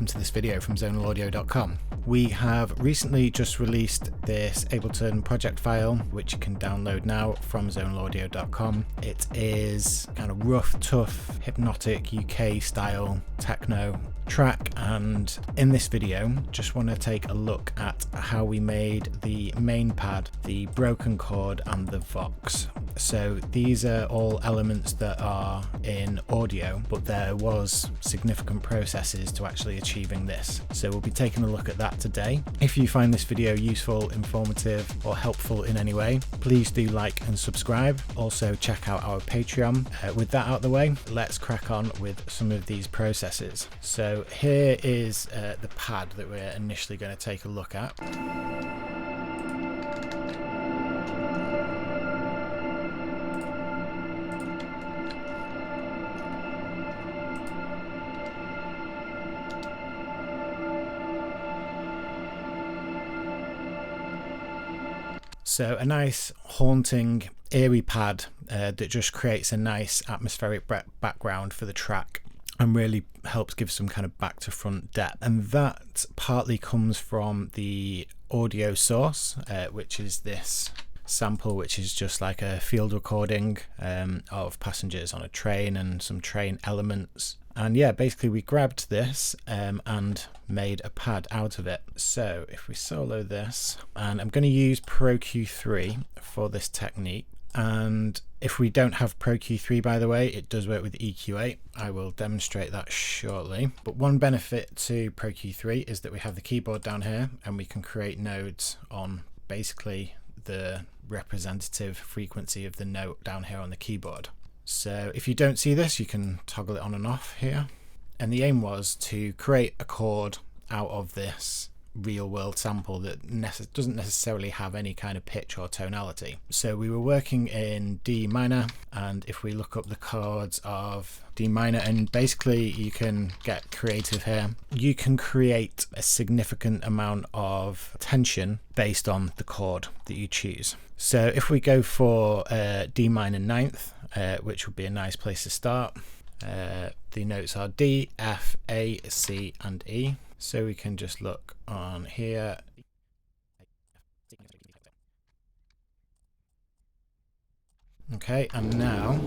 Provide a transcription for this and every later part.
To this video from zonalaudio.com. We have recently just released this Ableton project file, which you can download now from zonalaudio.com. It is kind of rough, tough, hypnotic UK style techno track, and in this video just want to take a look at how we made the main pad, the broken chord and the vox. So these are all elements that are in audio, but there was significant processes to actually achieving this. So we'll be taking a look at that today. If you find this video useful, informative or helpful in any way, please do like and subscribe. Also check out our Patreon. With that out of the way, let's crack on with some of these processes. So here is the pad that we're initially going to take a look at. So a nice haunting, eerie pad that just creates a nice atmospheric background for the track and really helps give some kind of back to front depth. And that partly comes from the audio source, which is this sample, which is just like a field recording of passengers on a train and some train elements. And yeah, basically we grabbed this and made a pad out of it. So if we solo this, and I'm going to use Pro Q3 for this technique. And if we don't have Pro Q3, by the way, it does work with EQ8. I will demonstrate that shortly. But one benefit to Pro Q3 is that we have the keyboard down here and we can create nodes on basically the representative frequency of the note down here on the keyboard. So if you don't see this, you can toggle it on and off here. And the aim was to create a chord out of this real world sample that doesn't necessarily have any kind of pitch or tonality. So we were working in D minor, and if we look up the chords of D minor, and basically you can get creative here, you can create a significant amount of tension based on the chord that you choose. So if we go for D minor ninth, which would be a nice place to start, the notes are D, F, A, C and E. So we can just look on here. Okay, and now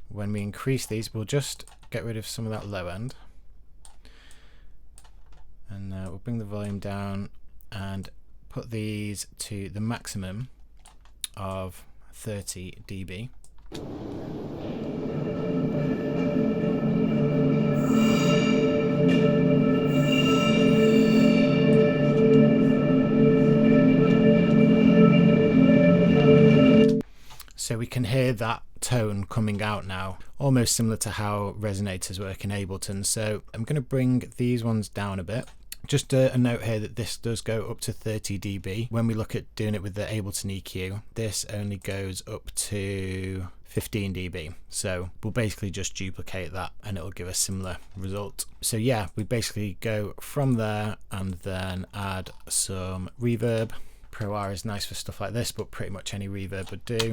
when we increase these, we'll just get rid of some of that low end. And we'll bring the volume down and put these to the maximum of 30 dB. So we can hear that tone coming out now, almost similar to how resonators work in Ableton. So I'm going to bring these ones down a bit. Just a note here that this does go up to 30 dB. When we look at doing it with the Ableton EQ, this only goes up to 15 dB. So we'll basically just duplicate that and it'll give a similar result. So yeah, we basically go from there and then add some reverb. Pro R is nice for stuff like this, but pretty much any reverb would do.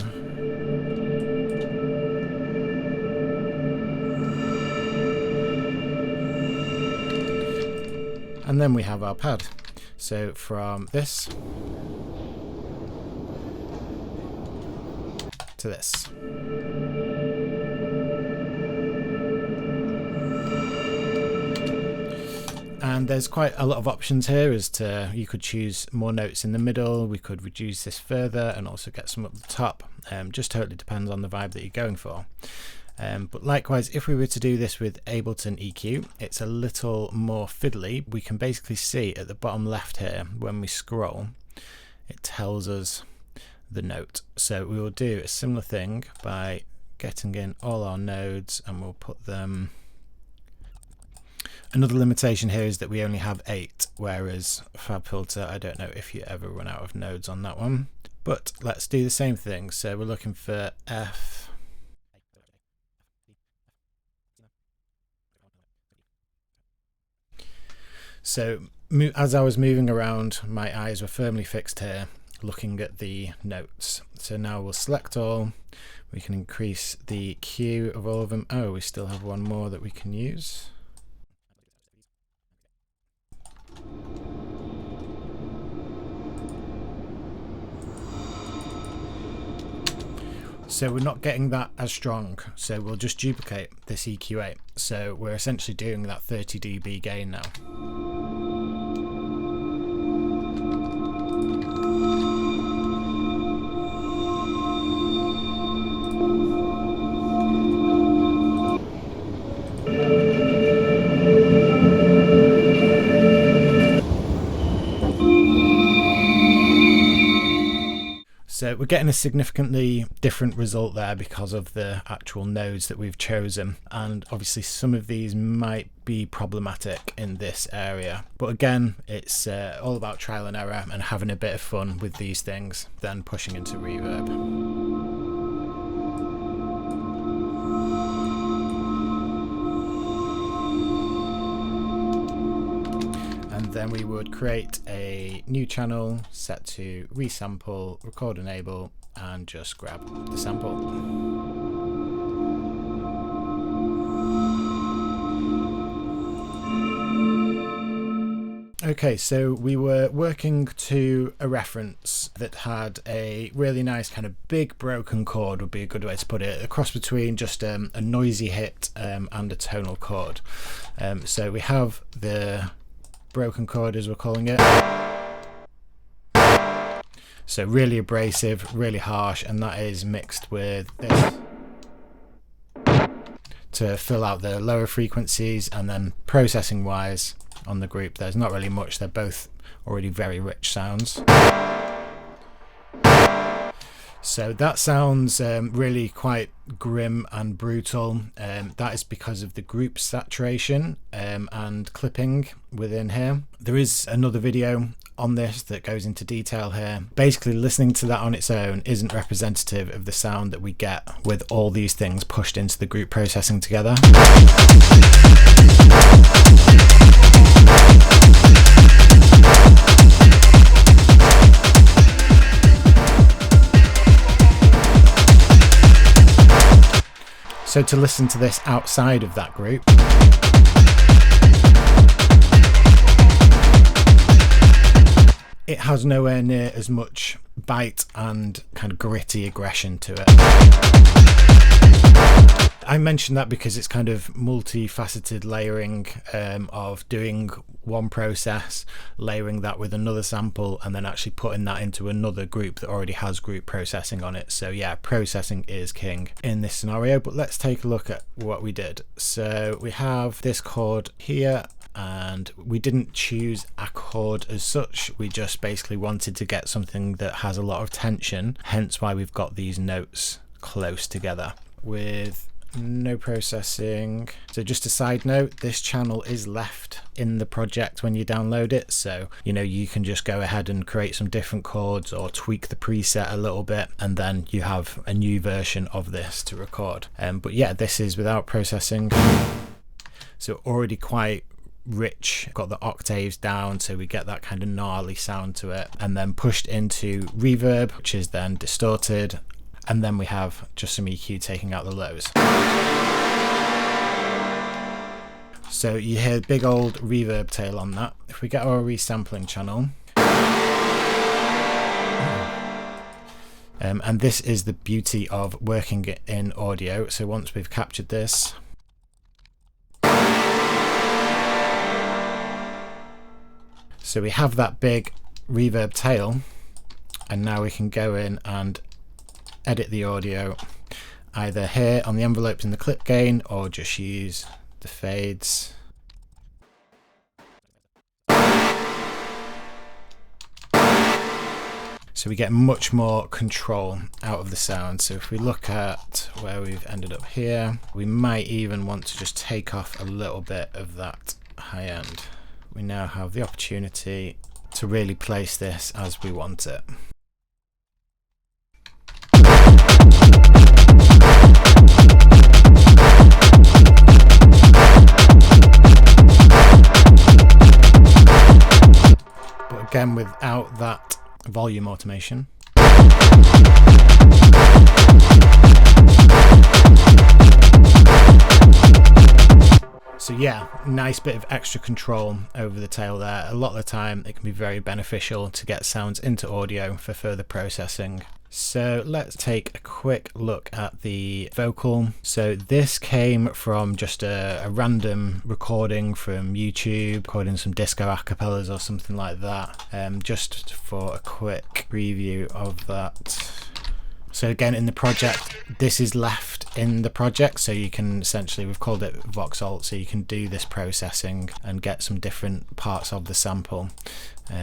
And then we have our pad. So from this to this. And there's quite a lot of options here as to, you could choose more notes in the middle, we could reduce this further and also get some up the top. Just totally depends on the vibe that you're going for. But likewise, if we were to do this with Ableton EQ, it's a little more fiddly. We can basically see at the bottom left here, when we scroll, it tells us the note. So we will do a similar thing by getting in all our nodes, and we'll put them. Another limitation here is that we only have 8, whereas FabFilter, I don't know if you ever run out of nodes on that one. But let's do the same thing. So we're looking for F. So as I was moving around, my eyes were firmly fixed here, looking at the notes. So now we'll select all. We can increase the Q of all of them. Oh, we still have one more that we can use. So we're not getting that as strong, so we'll just duplicate this EQ8. So we're essentially doing that 30 dB gain now. So we're getting a significantly different result there because of the actual nodes that we've chosen, and obviously some of these might be problematic in this area, but again, it's all about trial and error and having a bit of fun with these things, then pushing into reverb. Then we would create a new channel set to resample, record enable, and just grab the sample. Okay, so we were working to a reference that had a really nice kind of big broken chord, would be a good way to put it, a cross between just a noisy hit and a tonal chord. So we have the broken chord, as we're calling it. So really abrasive, really harsh, and that is mixed with this to fill out the lower frequencies, and then processing wise on the group there's not really much, they're both already very rich sounds. So that sounds really quite grim and brutal. That is because of the group saturation and clipping within here. There is another video on this that goes into detail here. Basically, listening to that on its own isn't representative of the sound that we get with all these things pushed into the group processing together. So to listen to this outside of that group, it has nowhere near as much bite and kind of gritty aggression to it. I mentioned that because it's kind of multifaceted layering of doing one process, layering that with another sample, and then actually putting that into another group that already has group processing on it. So yeah, processing is king in this scenario, but let's take a look at what we did. So we have this chord here, and we didn't choose a chord as such, we just basically wanted to get something that has a lot of tension, hence why we've got these notes close together with no processing. So just a side note, this channel is left in the project when you download it, so you know, you can just go ahead and create some different chords or tweak the preset a little bit, and then you have a new version of this to record. But yeah, this is without processing, so already quite rich, got the octaves down so we get that kind of gnarly sound to it, and then pushed into reverb, which is then distorted, and then we have just some EQ taking out the lows. So you hear big old reverb tail on that. If we get our resampling channel, and this is the beauty of working in audio, so once we've captured this, so we have that big reverb tail, and now we can go in and edit the audio either here on the envelopes in the clip gain, or just use the fades. So So we get much more control out of the sound. So if we look at where we've ended up here, we might even want to just take off a little bit of that high end. We now have the opportunity to really place this as we want it. But again, without that volume automation. So yeah, nice bit of extra control over the tail there. A lot of the time it can be very beneficial to get sounds into audio for further processing. So let's take a quick look at the vocal. So this came from just a random recording from YouTube, recording some disco acapellas or something like that, just for a quick preview of that. So again, in the project, this is left in the project, so you can essentially, we've called it Vox Alt, so you can do this processing and get some different parts of the sample,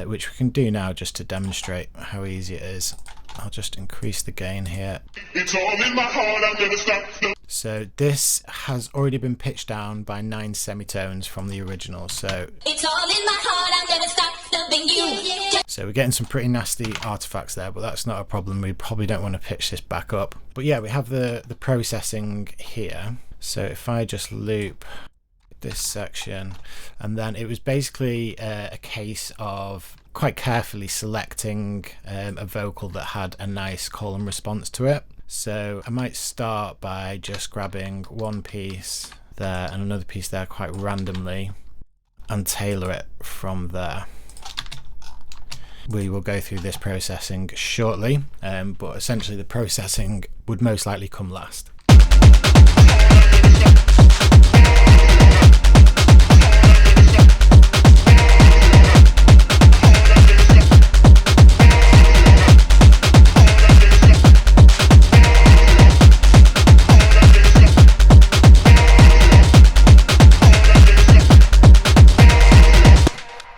which we can do now just to demonstrate how easy it is. I'll just increase the gain here. It's all in my heart, I'm never stop. So this has already been pitched down by 9 semitones from the original. So it's all in my heart, I'm never stop loving you. So we're getting some pretty nasty artifacts there, but that's not a problem. We probably don't want to pitch this back up. But yeah, we have the processing here. So if I just loop this section, and then it was basically a case of quite carefully selecting a vocal that had a nice call and response to it. So I might start by just grabbing one piece there and another piece there quite randomly and tailor it from there. We will go through this processing shortly, but essentially the processing would most likely come last.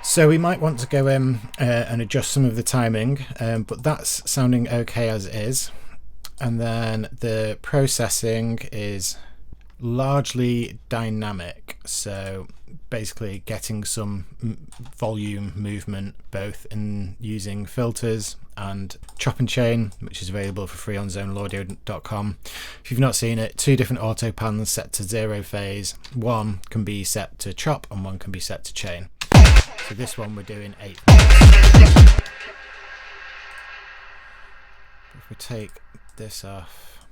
So we might want to go in and adjust some of the timing, but that's sounding okay as it is. And then the processing is largely dynamic, so basically getting some volume movement both in using filters and chop and chain, which is available for free on zonalaudio.com. If you've not seen it, 2 different auto pans set to 0 phase. One can be set to chop and one can be set to chain. So this one we're doing 8 notes. If we take this off,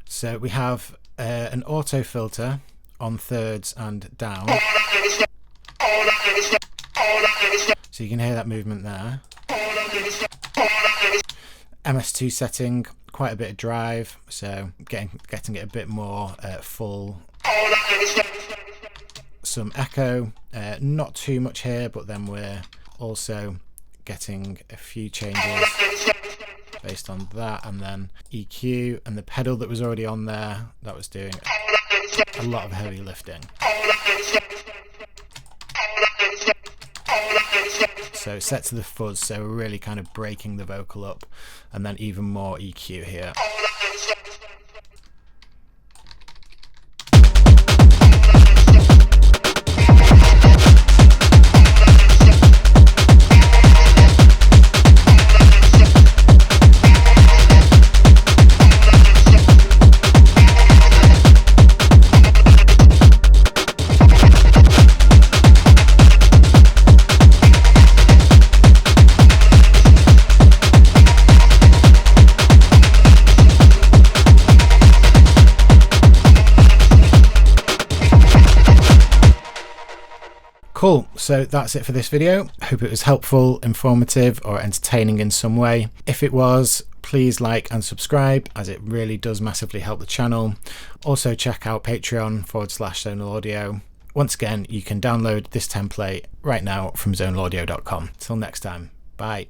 so we have an auto filter on thirds and down, so you can hear that movement there. MS2 setting, quite a bit of drive, so getting it a bit more full. Some echo, not too much here, but then we're also getting a few changes based on that, and then EQ and the pedal that was already on there, that was doing a lot of heavy lifting. So set to the fuzz, so we're really kind of breaking the vocal up, and then even more EQ here. Cool, so that's it for this video. I hope it was helpful, informative, or entertaining in some way. If it was, please like and subscribe, as it really does massively help the channel. Also check out patreon.com/zonalaudio. Once again, you can download this template right now from zonalaudio.com. Till next time, bye.